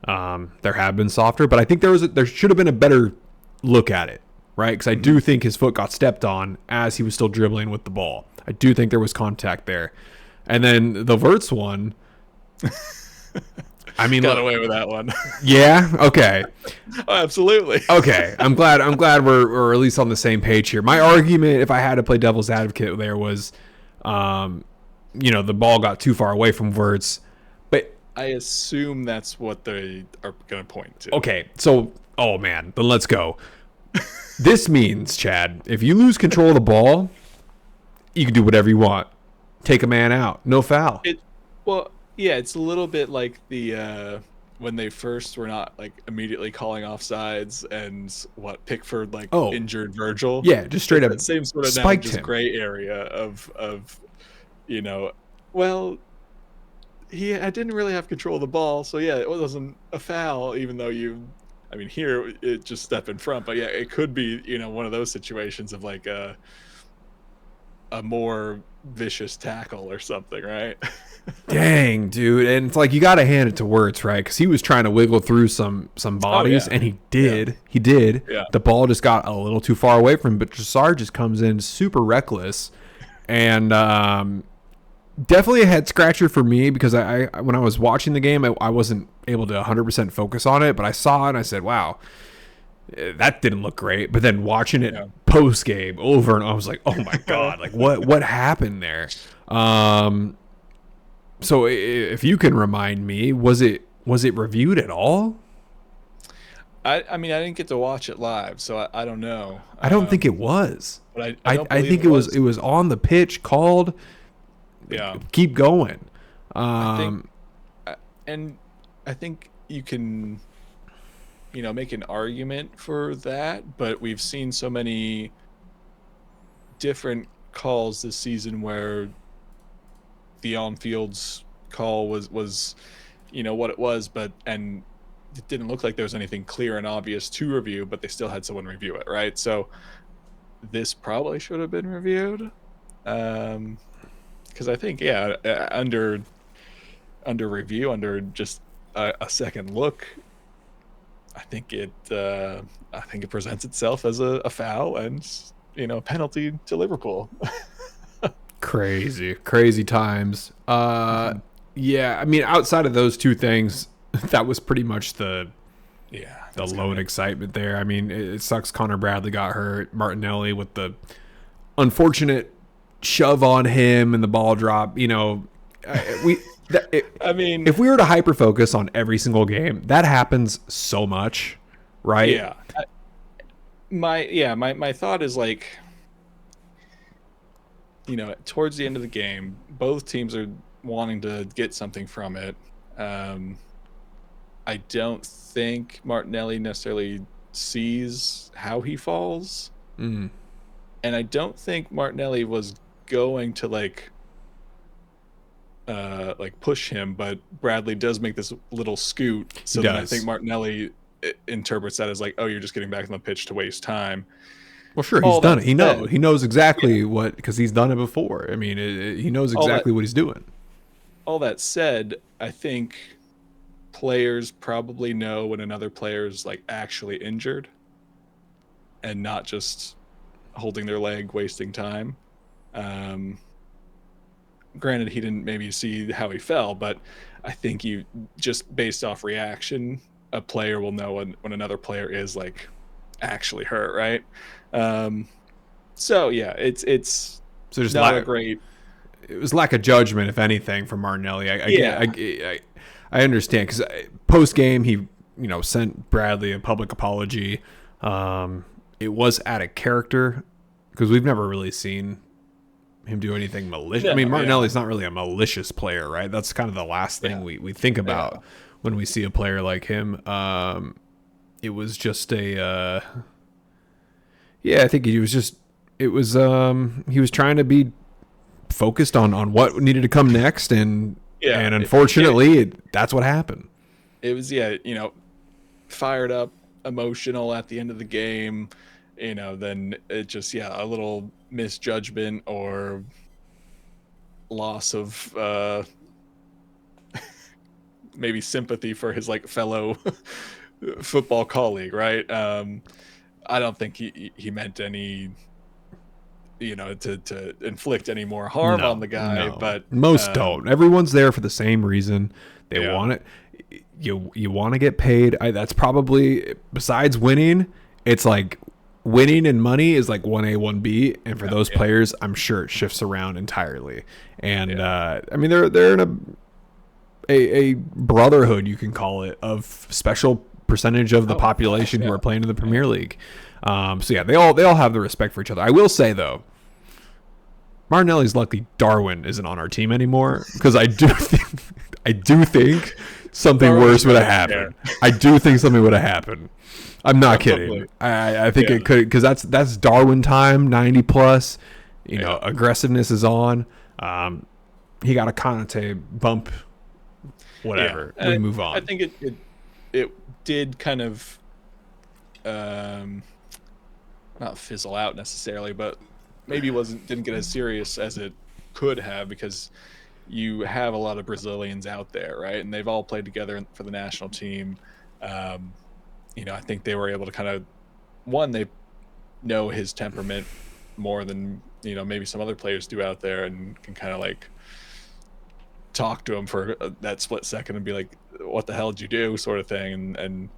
there have been softer. But I think there should have been a better look at it, right? Because I do think his foot got stepped on as he was still dribbling with the ball. I do think there was contact there. And then the Wirtz one, I mean, got away with that one. Yeah. Okay. Oh, absolutely. Okay. I'm glad we're at least on the same page here. My argument, if I had to play devil's advocate there, was, the ball got too far away from Wirtz. But I assume that's what they are going to point to. Okay. So, oh man, then let's go. This means, Chad, if you lose control of the ball, you can do whatever you want. Take a man out. No foul. It's a little bit like the when they first were not like immediately calling offsides and Pickford injured Virgil. Yeah, just straight up same sort of spiked just him. Gray area of well, I didn't really have control of the ball, so yeah, it wasn't a foul, even though here it just step in front, but yeah, it could be one of those situations of like a more vicious tackle or something, right? Dang, dude. And it's like you got to hand it to Wirtz, right? Because he was trying to wiggle through some bodies, and he did. Yeah. He did. Yeah. The ball just got a little too far away from him, but Trossard just comes in super reckless. And definitely a head scratcher for me because I when I was watching the game, I wasn't able to 100% focus on it, but I saw it and I said, wow, that didn't look great. But then watching it post game over and I was like, oh my God, like what happened there? So if you can remind me, was it reviewed at all? I mean, I didn't get to watch it live, so I don't know. I don't think it was. But I think it was on the pitch called. Yeah. Keep going. I think you can, make an argument for that, but we've seen so many different calls this season where the on-field's call was what it was, and it didn't look like there was anything clear and obvious to review, but they still had someone review it, right? So this probably should have been reviewed, because I think under review, under just a second look, I think it presents itself as a foul and penalty to Liverpool. Crazy times. Yeah, I mean, outside of those two things, that was pretty much the Yeah, the lone excitement there. I mean, it sucks Connor Bradley got hurt. Martinelli with the unfortunate shove on him and the ball drop. You know, if we were to hyper focus on every single game, that happens so much, right? Yeah. My thought is like, you know, towards the end of the game, both teams are wanting to get something from it. I don't think Martinelli necessarily sees how he falls. Mm. And I don't think Martinelli was going to like push him, but Bradley does make this little scoot. So then I think Martinelli interprets that as like, oh, you're just getting back on the pitch to waste time. Well, sure, he's done it. He knows exactly what, because he's done it before. I mean, he knows exactly what he's doing. All that said, I think players probably know when another player is like actually injured and not just holding their leg, wasting time. Granted, he didn't maybe see how he fell, but I think you just based off reaction, a player will know when another player is like actually hurt, right? So yeah, it's so just not a great. It was lack of judgment, if anything, from Martinelli. I understand, because post game he sent Bradley a public apology. It was out of character because we've never really seen him do anything malicious. I mean, Martinelli's not really a malicious player, right? That's kind of the last thing we think about when we see a player like him. It was just I think he was trying to be focused on what needed to come next, and unfortunately that's what happened. It was fired up, emotional at the end of the game, then it just a little misjudgment or loss of maybe sympathy for his like fellow football colleague, right? I don't think he meant any to inflict any more harm on the guy, but most don't. Everyone's there for the same reason. They want it. You want to get paid. That's probably, besides winning, it's like winning and money is like 1A, 1B, and for those players, I'm sure it shifts around entirely. And I mean, they're in a brotherhood, you can call it, of special percentage of the population who are playing in the Premier League. They all have the respect for each other. I will say though, Martinelli's lucky Darwin isn't on our team anymore, because I do think something worse would have happened. I do think something would have happened. I'm not kidding. I think it could, because that's Darwin time, 90 plus. Aggressiveness is on. He got a Conte bump. Whatever. We move on. I think it did kind of not fizzle out necessarily, but maybe didn't get as serious as it could have, because you have a lot of Brazilians out there, right? And they've all played together for the national team. I think they were able to kind of, they know his temperament more than maybe some other players do out there, and can kind of like talk to him for that split second and be like, what the hell did you do, sort of thing, and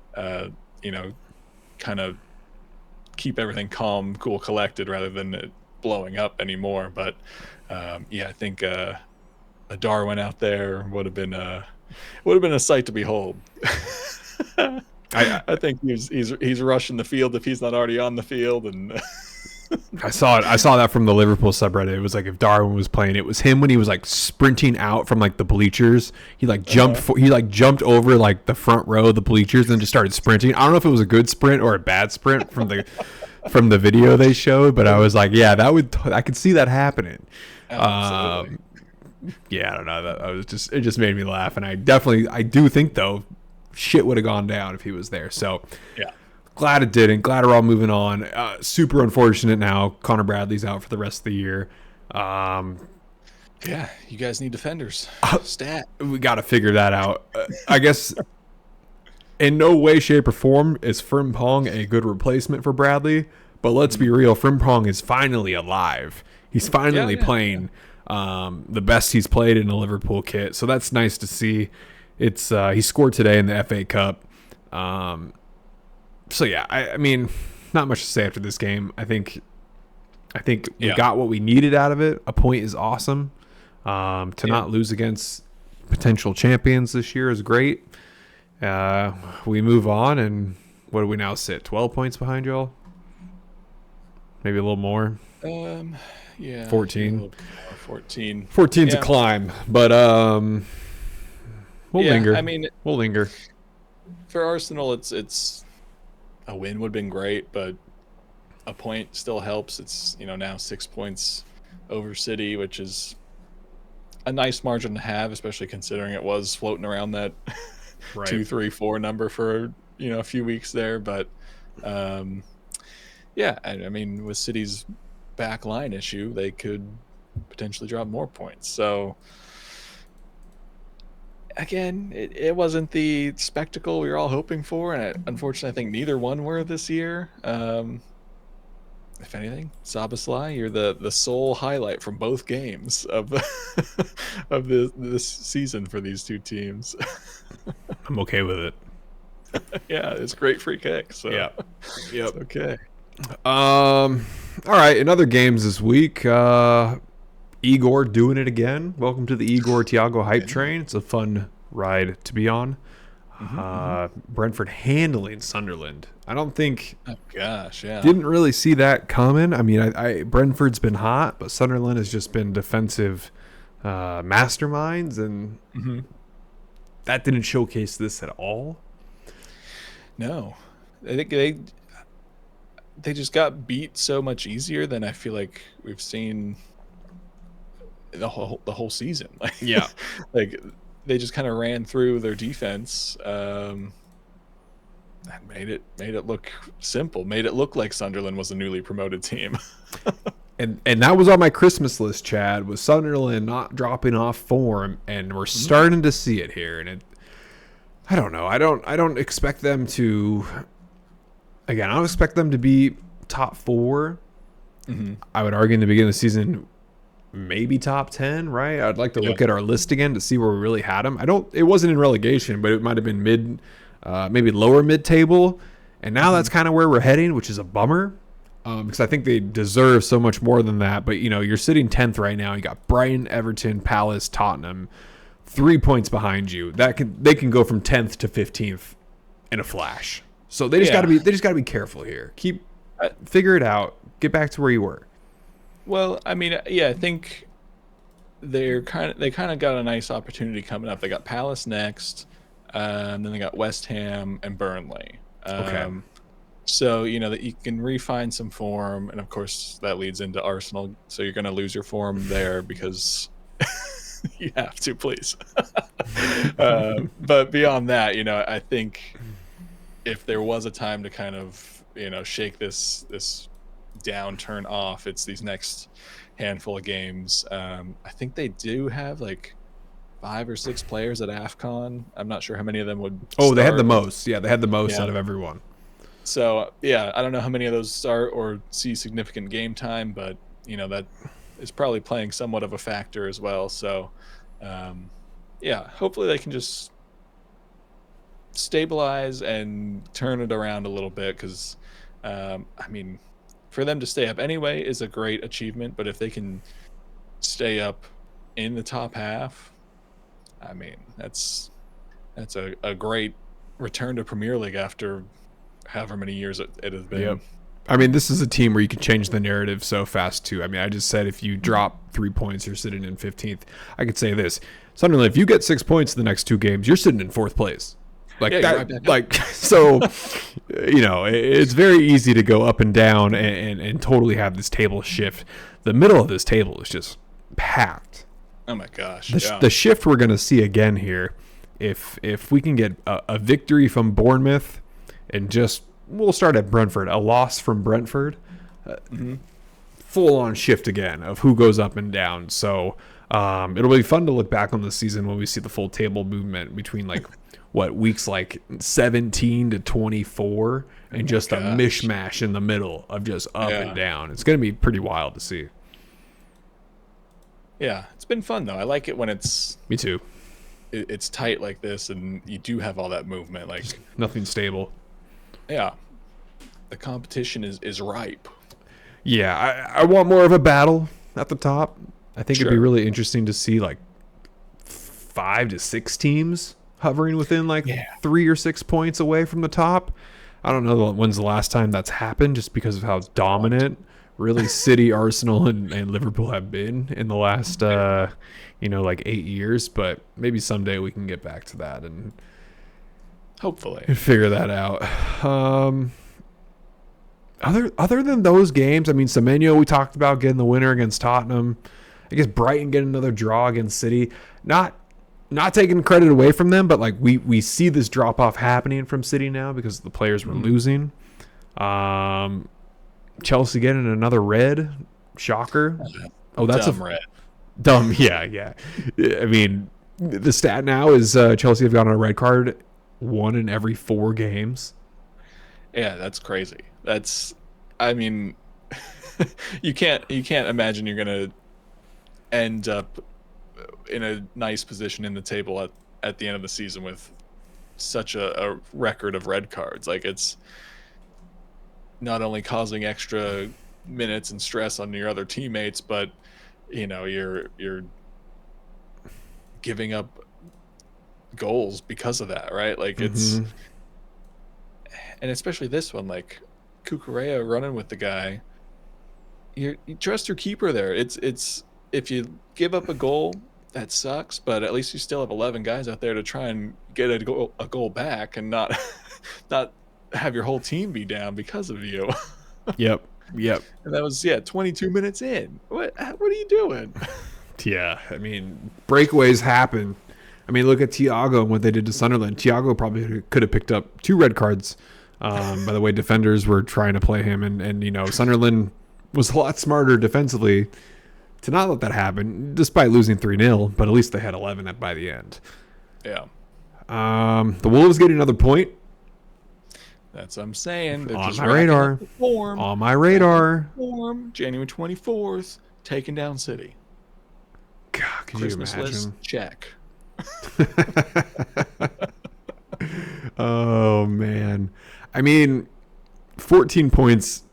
kind of keep everything calm, cool, collected, rather than it blowing up anymore. But I think a Darwin out there would have been a sight to behold. I think he's rushing the field if he's not already on the field, and I saw that from the Liverpool subreddit. It was like, if Darwin was playing, it was him when he was like sprinting out from like the bleachers. He like jumped over like the front row of the bleachers and just started sprinting. I don't know if it was a good sprint or a bad sprint from the video they showed, but I was like, I could see that happening. Absolutely. I don't know. It just made me laugh, and I do think though, shit would have gone down if he was there. So glad it didn't. Glad we're all moving on. Super unfortunate now. Connor Bradley's out for the rest of the year. You guys need defenders. Stat. We got to figure that out. I guess in no way, shape, or form is Frimpong a good replacement for Bradley. But let's be real. Frimpong is finally alive. He's finally playing the best he's played in a Liverpool kit. So that's nice to see. It's he scored today in the FA Cup. So yeah, I mean, not much to say after this game. I think we Yeah. got what we needed out of it. A point is awesome. To not lose against potential champions this year is great. We move on, and what do we now sit? 12 points behind y'all? Maybe a little more. Yeah. 14. 14. 14's a climb, but we'll linger. I mean, we'll linger. For Arsenal, it's a win would have been great, but a point still helps. It's now 6 points over City, which is a nice margin to have, especially considering it was floating around that Right. 2, 3, 4 number for a few weeks there. But yeah, I mean, with City's back line issue, they could potentially drop more points. So again, it wasn't the spectacle we were all hoping for, and unfortunately, I think neither one were this year. If anything, Szoboszlai, you're the sole highlight from both games of this season for these two teams. I'm okay with it. Yeah, it's a great free kick. So Yeah. Yep. It's okay. All right, in other games this week, Igor doing it again. Welcome to the Igor Thiago hype train. It's a fun ride to be on. Brentford handling Sunderland. I don't think. Oh gosh, yeah. Didn't really see that coming. I mean, Brentford's been hot, but Sunderland has just been defensive masterminds, and that didn't showcase this at all. No, I think they just got beat so much easier than I feel like we've seen the whole season. Like, Yeah. like they just kind of ran through their defense. And made it look simple. Made it look like Sunderland was a newly promoted team. And that was on my Christmas list, Chad, was Sunderland not dropping off form, and we're starting to see it here. And I don't know. I don't expect them to. Again, I don't expect them to be top 4. I would argue in the beginning of the season, maybe top 10, right? I'd like to look at our list again to see where we really had them. It wasn't in relegation, but it might have been maybe lower mid-table. And now that's kind of where we're heading, which is a bummer. Because I think they deserve so much more than that. But, you're sitting 10th right now. You got Brighton, Everton, Palace, Tottenham, 3 points behind you. They can go from 10th to 15th in a flash. So they just got to be careful here. Figure it out. Get back to where you were. Well, I mean, yeah, I think they kind of got a nice opportunity coming up. They got Palace next, then they got West Ham and Burnley. Okay. So that you can refine some form, and of course that leads into Arsenal. So you're going to lose your form there because you have to, please. But beyond that, I think if there was a time to kind of shake this downturn off, it's these next handful of games. I think they do have like 5 or 6 players at AFCON. I'm not sure how many of them would they had start. the most. Yeah, they had the most out of everyone. So yeah, I don't know how many of those start or see significant game time, but that is probably playing somewhat of a factor as well. So yeah, hopefully they can just stabilize and turn it around a little bit, because I mean, for them to stay up anyway is a great achievement, but if they can stay up in the top half, I mean, that's a great return to Premier League after however many years it has been. Yep. I mean, this is a team where you can change the narrative so fast too. I mean, I just said if you drop 3 points, you're sitting in 15th. I could say this: Sunderland, if you get 6 points in the next 2 games, you're sitting in 4th place. Like that, like so, it's very easy to go up and down and totally have this table shift. The middle of this table is just packed. Oh my gosh! The shift we're going to see again here, if we can get a victory from Bournemouth, and we'll start at Brentford, a loss from Brentford, full on shift again of who goes up and down. So it'll be fun to look back on the season when we see the full table movement between weeks like 17 to 24, and just a mishmash in the middle of just up and down. It's going to be pretty wild to see. Yeah, it's been fun though. I like it when it's Me too. It's tight like this, and you do have all that movement. Like nothing stable. Yeah, the competition is ripe. Yeah, I want more of a battle at the top. I think it'd be Sure. really interesting to see like 5 to 6 teams hovering within like Yeah. 3 or 6 points away from the top. I don't know when's the last time that's happened, just because of how dominant really City, Arsenal, and Liverpool have been in the last like 8 years. But maybe someday we can get back to that and Hopefully. figure that out. Other than those games, I mean, Semenyo, we talked about getting the winner against Tottenham. I guess Brighton getting another draw against City. Not taking credit away from them, but like we see this drop off happening from City now because the players were losing. Chelsea getting another red, shocker. Oh, that's Dumb red. dumb. Yeah. I mean, the stat now is Chelsea have gotten a red card 1 in every 4 games. Yeah, that's crazy. I mean, you can't imagine you're gonna end up in a nice position in the table at the end of the season with such a record of red cards. Like, it's not only causing extra minutes and stress on your other teammates, but you're giving up goals because of that, right? Like, it's and especially this one, like Kukurea running with the guy. You trust your keeper there. It's if you give up a goal, that sucks, but at least you still have 11 guys out there to try and get a goal back and not have your whole team be down because of you. Yep. And that was 22 minutes in. What are you doing? Yeah, I mean, breakaways happen. I mean, look at Thiago and what they did to Sunderland. Thiago probably could have picked up 2 red cards by the way defenders were trying to play him. And Sunderland was a lot smarter defensively to not let that happen, despite losing 3-0. But at least they had 11 by the end. Yeah. The Wolves getting another point. That's what I'm saying. They're On just my racking radar. up the form. On my radar. January 24th, taking down City. God, could Christmas you imagine? list, check. Oh, man. I mean, 14 points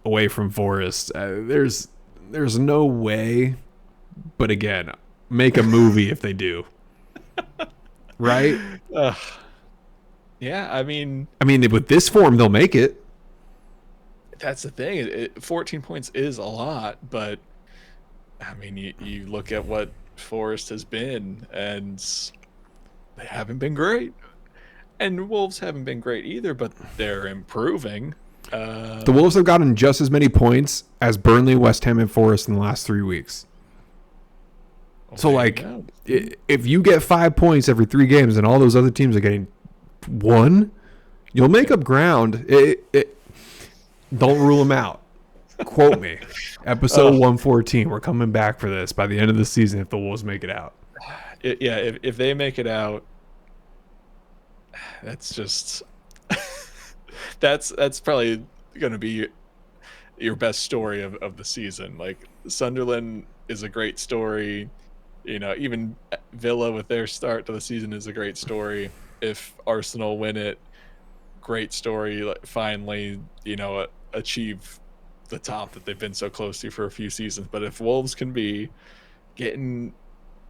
away from Forest. There's no way. But again, make a movie if they do. Right? Yeah, I mean, with this form, they'll make it. that's the thing. 14 points is a lot, but I mean, you look at what Forest has been, and they haven't been great. And Wolves haven't been great either, but they're improving. The Wolves have gotten just as many points as Burnley, West Ham, and Forest in the last 3 weeks. So, like, if you get 5 points every 3 games and all those other teams are getting 1, you'll make up ground. Don't rule them out. Quote me. Episode 114. We're coming back for this by the end of the season if the Wolves make it out. If they make it out, that's just that's probably going to be your best story of the season. Like, Sunderland is a great story. Even Villa with their start to the season is a great story. If Arsenal win it, great story. Like, finally, achieve the top that they've been so close to for a few seasons. But if Wolves can be getting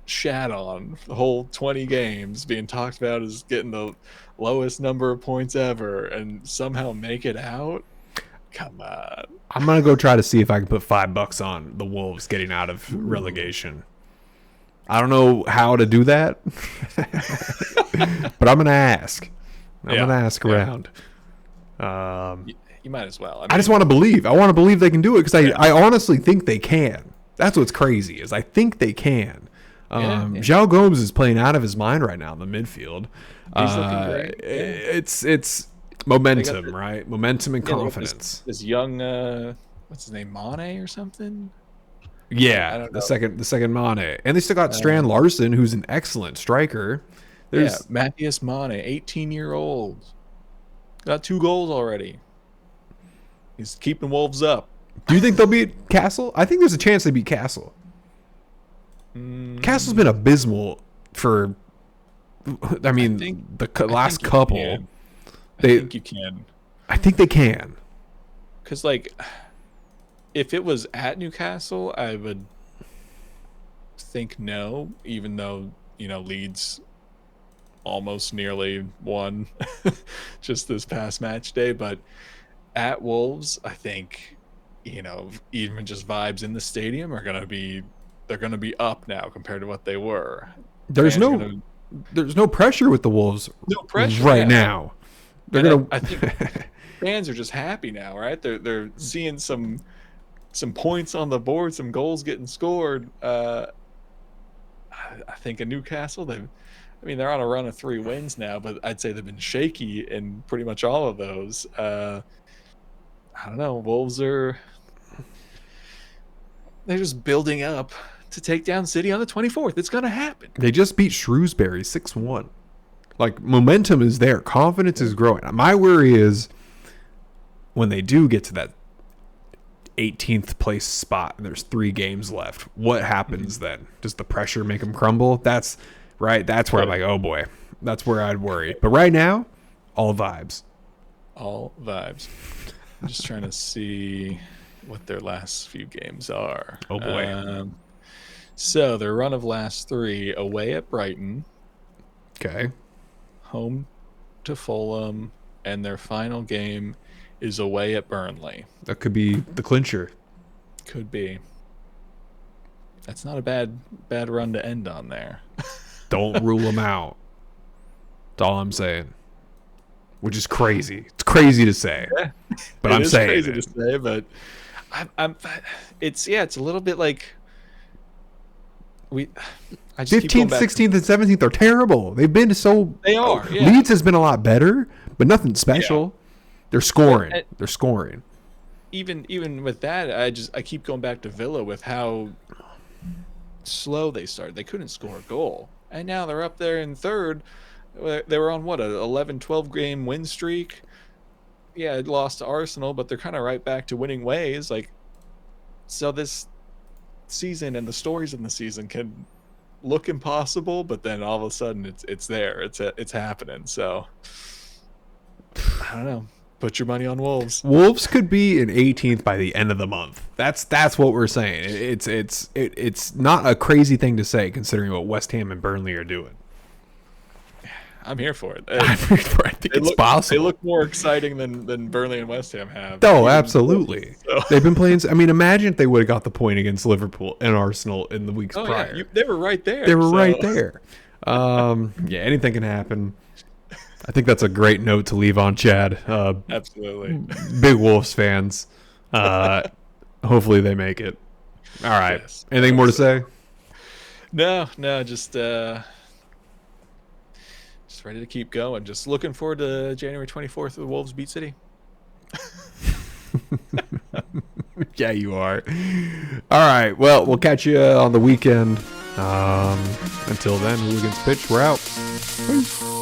shat on the whole 20 games, being talked about as getting the lowest number of points ever, and somehow make it out, come on. I'm going to go try to see if I can put $5 on the Wolves getting out of relegation. I don't know how to do that, but I'm going to ask. I'm going to ask around. You might as well. I just want to believe. I want to believe they can do it because I honestly think they can. That's what's crazy is I think they can. João Gomes is playing out of his mind right now in the midfield. He's looking great. It's momentum, right? Momentum and confidence. This young, what's his name, Mane or something? Yeah, I don't know. the second Mane, and they still got Strand Larson, who's an excellent striker. Matthias Mane, 18-year-old, got 2 goals already. He's keeping Wolves up. Do you think they'll beat Castle? I think there's a chance they beat Castle. Castle's been abysmal for. I mean, the last couple. I think you can. I think they can. because like if it was at Newcastle, I would think no, even though Leeds almost nearly won just this past match day. But at Wolves, I think even just vibes in the stadium are gonna be up now compared to what they were. There's no pressure with the Wolves. No pressure right now. I think fans are just happy now, right? They're seeing some points on the board, some goals getting scored. I think in Newcastle, they're on a run of 3 wins now, but I'd say they've been shaky in pretty much all of those. I don't know. Wolves they're just building up to take down City on the 24th. It's gonna happen. They just beat Shrewsbury 6-1. Like, momentum is there. Confidence is growing. My worry is when they do get to that 18th place spot and there's 3 games left, what happens then? Does the pressure make them crumble? That's where I'm like, oh boy, that's where I'd worry. But right now, all vibes. All vibes. I'm just trying to see what their last few games are. Oh boy. So their run of last 3: away at Brighton, Okay. home to Fulham, and their final game is away at Burnley. That could be the clincher. Could be. That's not a bad run to end on there. Don't rule them out. That's all I'm saying. Which is crazy. It's crazy to say. Yeah. But I'm saying crazy to say, but it's a little bit like I just 15th, 16th, and 17th are terrible. They've been They are. Yeah. Leeds has been a lot better, but nothing special. Yeah. They're scoring. They're scoring. Even with that, I keep going back to Villa with how slow they started. They couldn't score a goal, and now they're up there in third. They were on what, a 11-12 game win streak. Yeah, it lost to Arsenal, but they're kind of right back to winning ways. Like, so this season and the stories in the season can look impossible, but then all of a sudden it's there. It's happening. So I don't know. Put your money on Wolves. Wolves could be in 18th by the end of the month. That's what we're saying. It's not a crazy thing to say considering what West Ham and Burnley are doing. I'm here for it. I think it's possible. They look more exciting than Burnley and West Ham have. Oh, absolutely. So. They've been playing. I mean, imagine if they would have got the point against Liverpool and Arsenal in the weeks prior. Yeah. They were right there. They were right there. Yeah, anything can happen. I think that's a great note to leave on, Chad. Absolutely. Big Wolves fans. Hopefully they make it. All right. Yes. Anything more to say? No, just ready to keep going. Just looking forward to January 24th. The Wolves beat City. Yeah, you are. All right. Well, we'll catch you on the weekend. Until then, Hooligans Pitch. We're out. Peace.